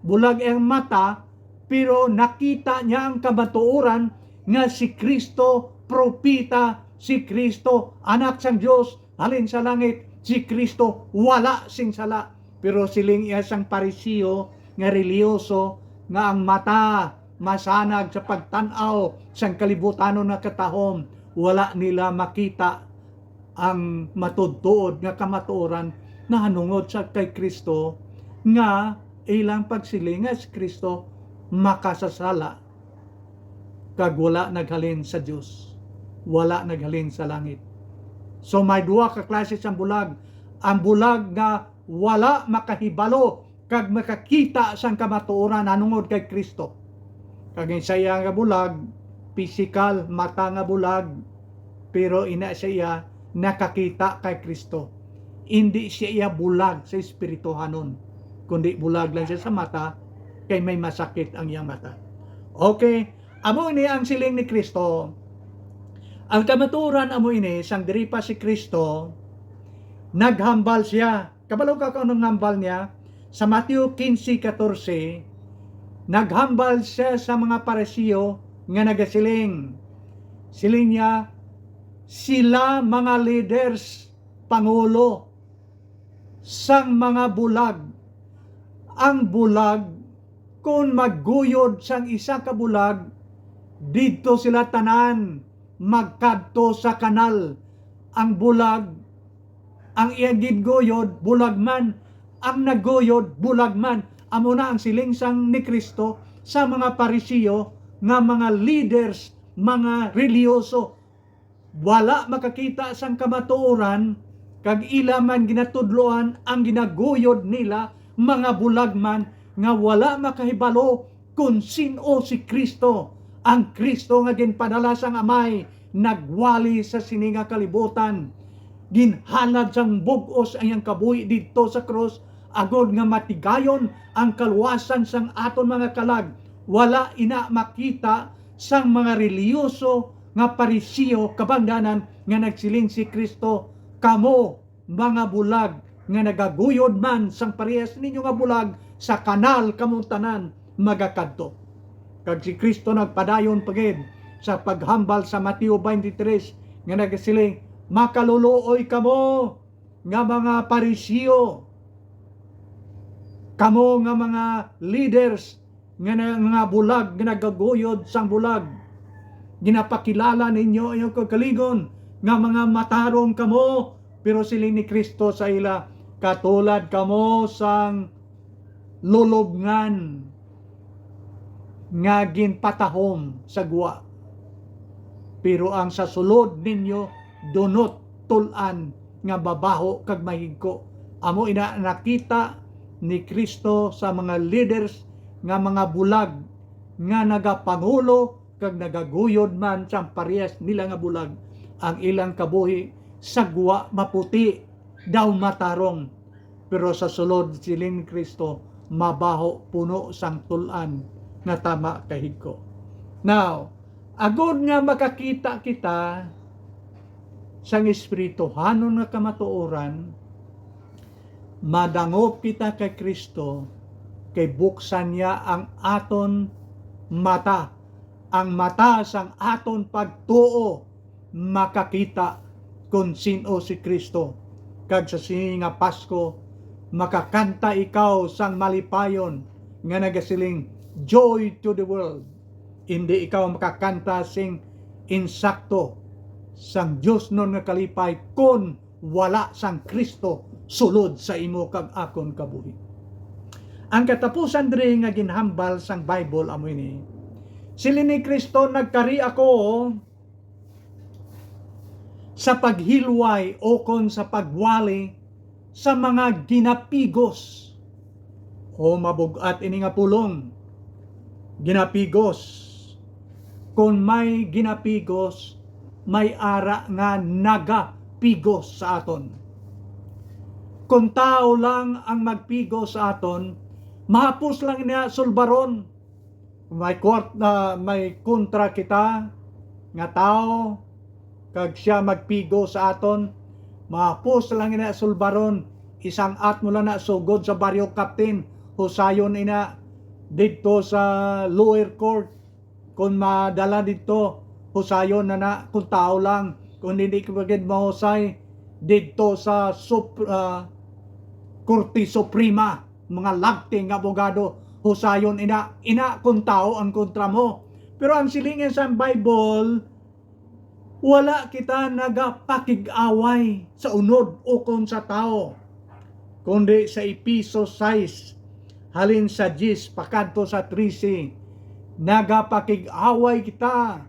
bulag ang mata, pero nakita niya ang kamatuoran nga si Kristo, propita, si Kristo, anak sang Diyos, halin sa langit, si Kristo, wala sing sala. Pero siling iya sang Parisiyo, nga religyoso, nga ang mata, masanag sa pagtanaw, sang kalibutanon na katahom, wala nila makita ang matudtuod nga kamatuoran na hanungod sa kay Kristo, nga ilang pagsiling nga si Kristo makasasala kag wala naghalin sa Dios, wala naghalin sa langit. So may duha ka klase sang bulag. Ang bulag nga wala makahibalo kag makakita sang kamatuoran hanungod kay Kristo. Kag saya nga bulag, physical, mata nga bulag, pero ina siya nakakita kay Kristo. Hindi siya bulag sa espirituhanon, kundi bulag lang siya sa mata, kay may masakit ang iyang mata. Okay, amo ini ang siling ni Kristo. Ang kamatuoran amo ini, sang diri pa si Kristo, naghambal siya. Kabalo ka kung anong hambal niya? Sa Mateo 15:14, naghambal siya sa mga Parisiyo nga nagasiling. Siling niya, sila mga leaders, pangulo, sang mga bulag. Ang bulag, kung magguyod sang isa ka bulag, dito sila tanan, magkadto sa kanal. Ang bulag, ang iyang gidguyod, bulag man. Ang naguyod, bulag man. Amo na ang siling sang ni Kristo sa mga Parisiyo nga mga leaders, mga religyoso. Wala makakita sang kamatuoran, kag ila man ginatudloan ang ginaguyod nila, mga bulag man, nga wala makahibalo kung sino si Kristo. Ang Kristo nga ginpadala sang Amay, nagwali sa sininga kalibutan. Ginhalad sang bugos ang iyang kabuhi dito sa krus, agod nga matigayon ang kaluwasan sang aton mga kalag. Wala ina makita sang mga religyoso nga Parisiyo kabangdanan nga nagsiling si Kristo, kamo mga bulag nga nagaguyod man sang parehas ninyo nga bulag sa kanal kamong tanan magakadto. Kag si Kristo nagpadayon pagid sa paghambal sa Mateo 23 nga nagsiling, makaluluoy kamo nga mga Parisiyo, kamo nga mga leaders nga bulag nga nagaguyod sang bulag. Ginapakilala ninyo iyong kagaligon nga mga matarong kamo, pero siling ni Kristo sa ila, katulad kamo sang lulubngan nga ginpatahom sa guwa, pero ang sa sulod ninyo dunot tulan nga babaho kag mahigko. Amo ina nakita ni Kristo sa mga leaders nga mga bulag nga nagapangulo kag nagaguyod man sa parehas nila nga bulag. Ang ilang kabuhi sa guwa maputi daw matarong, pero sa sulod siling ni Kristo mabaho puno sang tulan nga tama kahigko. Now, agod nga makakita kita sang espirituhanon nga kamatuoran, madangop kita kay Kristo, kay buksan niya ang aton mata, ang mata sang aton pagtuo, makakita kung sino si Kristo. Kag sa nga Pasko, makakanta ikaw sang malipayon nga nagasiling joy to the world. Hindi ikaw makakanta sing insakto sang Diyos nun nga kalipay kung wala sang Kristo sulod sa imo kag akon kabuhi. Ang katapusan diri nga ginhambal sang Bible amo ini, sili ni Kristo nagkari ako sa paghilway o kon sa pagwali sa mga ginapigos o mabugat ini nga pulong ginapigos. Kung may ginapigos, may ara nga nagapigos sa aton. Kung tao lang ang magpigos sa aton, mahapos lang niya sulbaron. May kontra kita nga tao, kag siya magpigo sa aton, mahapos lang niya sulbaron. Isang at mula na sugod sa baryo captain, husayon ina dito sa lower court. Kung madala dito, husayon na kung tao lang. Kung hindi ka bagid mahusay dito sa Korte Suprema, mga lagting abogado, husayon ina kung tao ang kontra mo. Pero ang silingin sa Bible, wala kita nagapakig-away sa unod o kon sa tao, kundi sa Episo 6 halin sa 10 pakanto sa 13, nagapakig-away kita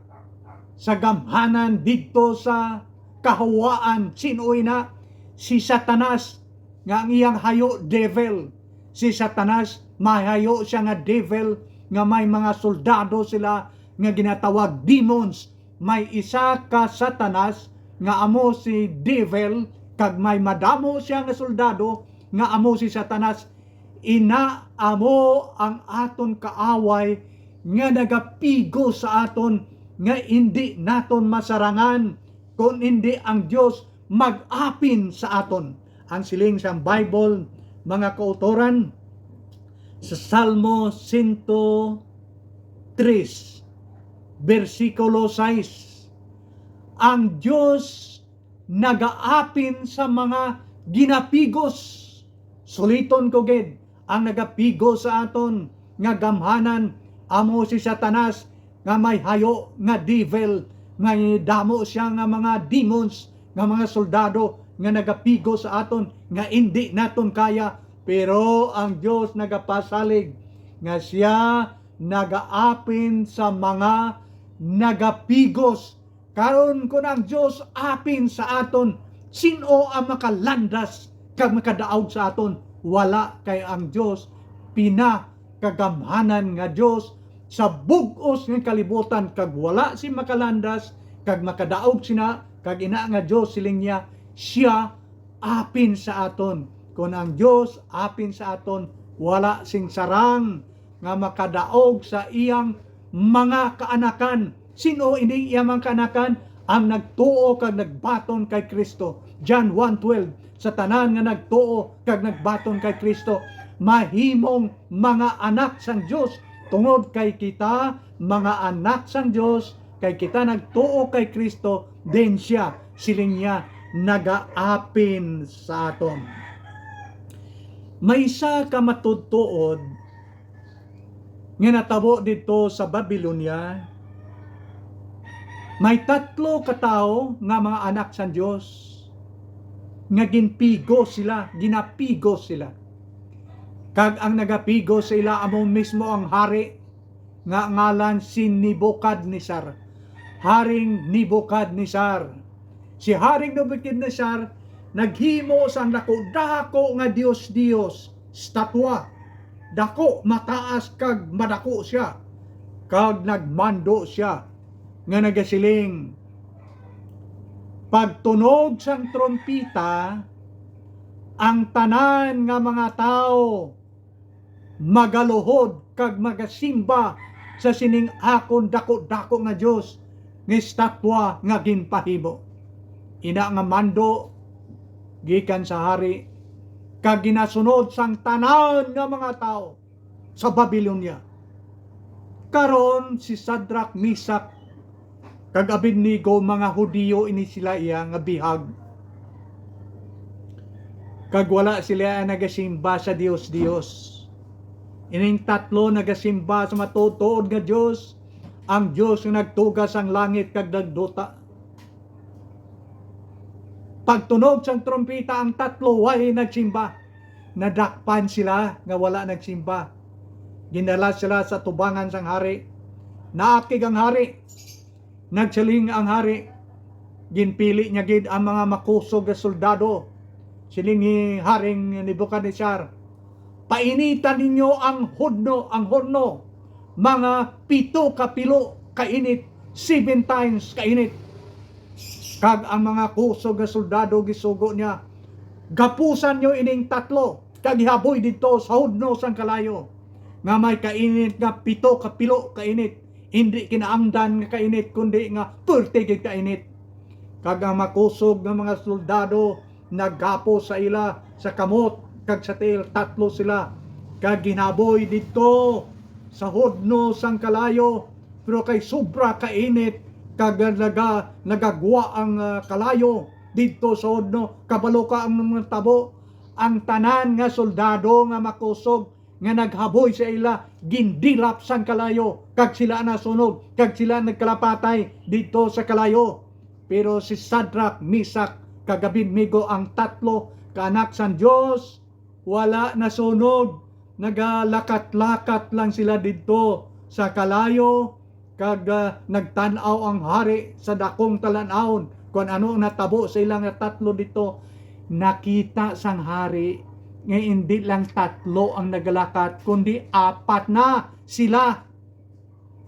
sa gamhanan dito sa kahawaan. Sino ina? Si Satanas nga ang iyang hayo devil. Si Satanas mahayo siya nga devil nga may mga soldado sila nga ginatawag demons. May isa ka Satanas nga amo si devil, kag may madamo siya nga soldado nga amo si Satanas. Ina amo ang aton kaaway nga nagapigo sa aton, nga hindi naton masarangan kung hindi ang Diyos mag-apin sa aton. Ang siling sa Bible, mga kautoran, sa Salmo 103 versikulo 6, ang Diyos nagaapin sa mga ginapigos. Suliton ko gid, ang nagapigo sa aton nga gamhanan amo si Satanas nga may hayo nga devil, nga damo siya nga mga demons, nga mga soldado nga nagapigo sa aton nga hindi naton kaya. Pero ang Diyos nagapasalig nga siya nagaapin sa mga nagapigos. Karon kun ang Diyos apin sa aton, sino ang makalandas kag makadaog sa aton? Wala, kay ang Diyos pinakagamhanan nga Diyos sa bugos ng kalibutan, kag wala si makalandas kag makadaog sina, kag ina nga Diyos siling niya, siya apin sa aton. Kung ang Diyos apin sa aton, wala sing sarang nga makadaog sa iyang mga kaanakan. Sino ini iyang mga kaanakan? Ang nagtuo kag nagbaton kay Kristo. John 1:12, sa tanan nga nagtuo kag nagbaton kay Kristo, mahimong mga anak sang Diyos. Tungod kay kita mga anak sang Diyos, kay kita nagtuo kay Kristo, din siya, siling niya, nagaapin sa aton. May isa ka matudtuod nga natabo dito sa Babylonia. May 3 katao nga mga anak sang Diyos nga ginpigo sila, ginapigo sila. Kag ang nagapigo sa ila amo mismo ang hari nga ngalan si Nebukadnezar. Haring Nebukadnezar. Si Haring Nebukadnezar naghimo sa dako nga Dios, statwa. Dako, mataas kag madako siya. Kag nagmando siya nga nagasiling, pagtunog sang trompita, ang tanan nga mga tao magaluhod kag magasimba sa sining akon dako-dako nga Dios nga estatwa nga ginpahimo. Ina nga mando gikan sa hari kag ginasunod sang tanan nga mga tao sa Babylonia. Karon si Sadrak, Misak kag Abednego mga Hudiyo ini sila iya nga bihag. Kag wala sila nagasimba sa Dios. Ining tatlo nagasimba sa matutuod nga Dios, ang Dios nga nagtugas ang langit kag dagduta. Pagtunog sang trompeta ang tatlo way nagsimba. Nadakpan sila nga wala nagsimba. Ginala sila sa tubangan sang hari. Naakig ang hari. Nagsiling ang hari. Ginpili niya gid ang mga makusog nga soldado. Siling ni Haring Nebuchadnezzar, painitan ninyo ang horno, mga 7 kapilo kainit, 7 times kainit. Kag ang mga kusog nga soldado gisugo niya, gapusan nyo ining tatlo, kag ihaboy dito sa horno sang kalayo, nga may kainit nga 7 kapilo kainit, hindi kinaangdan nga kainit, kundi nga 40 kainit. Kag ang makusog nga mga soldado, naggapo sa ila sa kamot kag sa tail, tatlo sila kag ginaboy dito sa hodno sang kalayo, pero kay sobra kainit kag nagagwa ang kalayo dito sa hodno, kabalo ka ang mga tabo. Ang tanan nga soldado nga makusog nga naghaboy sa ila gindilap sang kalayo kag sila nasunog kag sila nagkalapatay dito sa kalayo. Pero si Sadrak, Misak kag Abednego, ang tatlo kaanak sang Dios, wala nasunog, nagalakat-lakat lang sila dito sa kalayo kag nagtan-aw ang hari sa dakong talan-awon kung ano natabo sa ilang tatlo dito. Nakita sang hari nga hindi lang tatlo ang nagalakat kundi 4 na sila.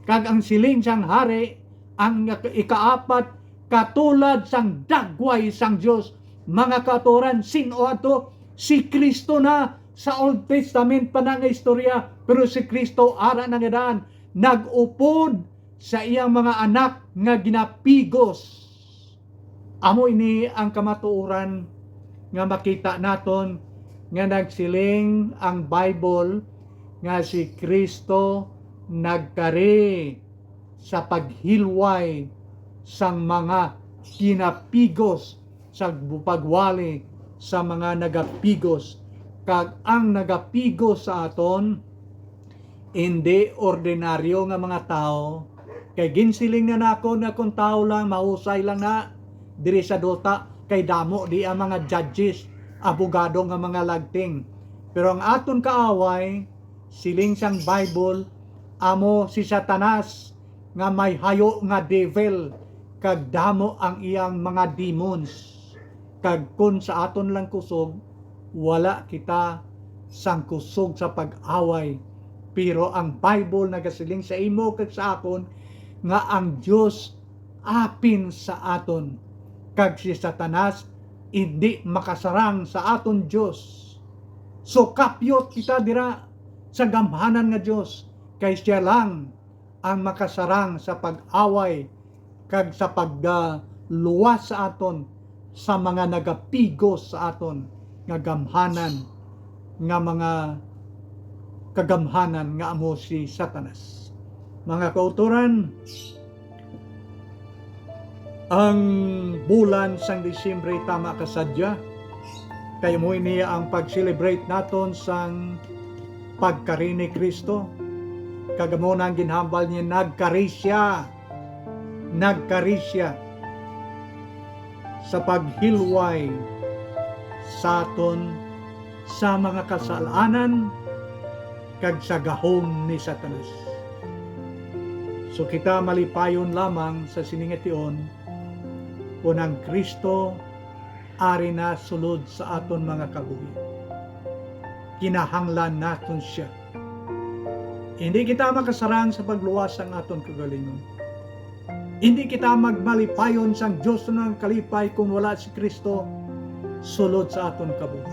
Kag ang siling sang hari, ang ikaapat, katulad sang dagway sang Dios. Mga katuran, sino ato? Si Kristo na. Sa Old Testament pa na nga istorya, pero si Kristo ara na nga daan, nag-upod sa iyang mga anak nga ginapigos. Amo ini ang kamatuoran nga makita naton nga nagsiling ang Bible nga si Kristo nagkari sa paghilway sang mga kinapigos sa pagwali sa mga nagapigos. Kag ang nagapigos sa aton hindi ordinaryo nga mga tao, kay ginsiling na nako na kung tao lang mahusay lang na diri sa duta, kay damo di ang mga judges, abogado nga mga lagting. Pero ang aton kaaway, siling sang Bible, amo si Satanas nga may hayo nga devil, kag damo ang iyang mga demons. Kag kun sa aton lang kusog, wala kita sang kusog sa pag-away. Pero ang Bible nagasiling sa imo kag sa akon nga ang Dios apin sa aton, kag si Satanas hindi makasarang sa aton Dios. So kapyot kita dira sa gamhanan nga Dios, kay siya lang ang makasarang sa pag-away kag sa pagluwas sa aton sa mga nagapigos sa aton nga gamhanan, nga mga kagamhanan nga amo si Satanas. Mga kauturan, ang bulan sang Disyembre tama kasadya, kay mo niya ang pag-celebrate naton sang pagkari ni Kristo. Kagamo nang ginhambal niya, nagkarisya sa paghilway sa aton sa mga kasalanan kag sa gahom ni Satanas. So kita malipayon lamang sa siningation kung ang Kristo ari na sulod sa aton mga kabuhi. Kinahanglan naton siya. Hindi kita makasarang sa pagluwas ang aton kagalingon. Hindi kita magmalipayon sang Diyos ng kalipay kung wala si Kristo sulod sa aton kabuhi.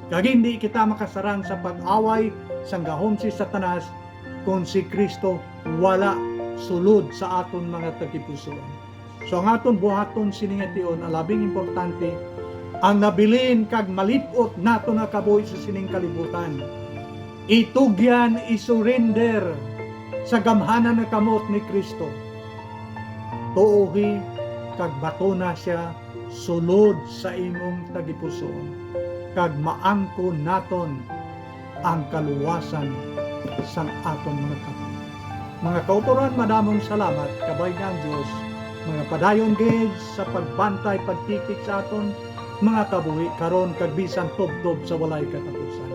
Kag hindi kita makasarang sa pag-away sang gahom si Satanas kung si Kristo wala sulod sa aton mga tagipusoon. So ang aton buhaton siningetion, ang labing importante, ang nabilin kag malipot nato na kabuhi sa sining kalibutan. Itugyan, isurrender sa gamhanan na kamot ni Kristo. Tuohi kag bato na siya sulod sa imong tagipusoon. Kag maangkon naton ang kaluwasan sang aton mga kapwa. Mga kauturan, madamong salamat kabay nga ang Dios. Mga padayon gid sa pagbantay, pagtikik sa aton mga kabuhi karon kag bisan tubtob sa walay katapusan.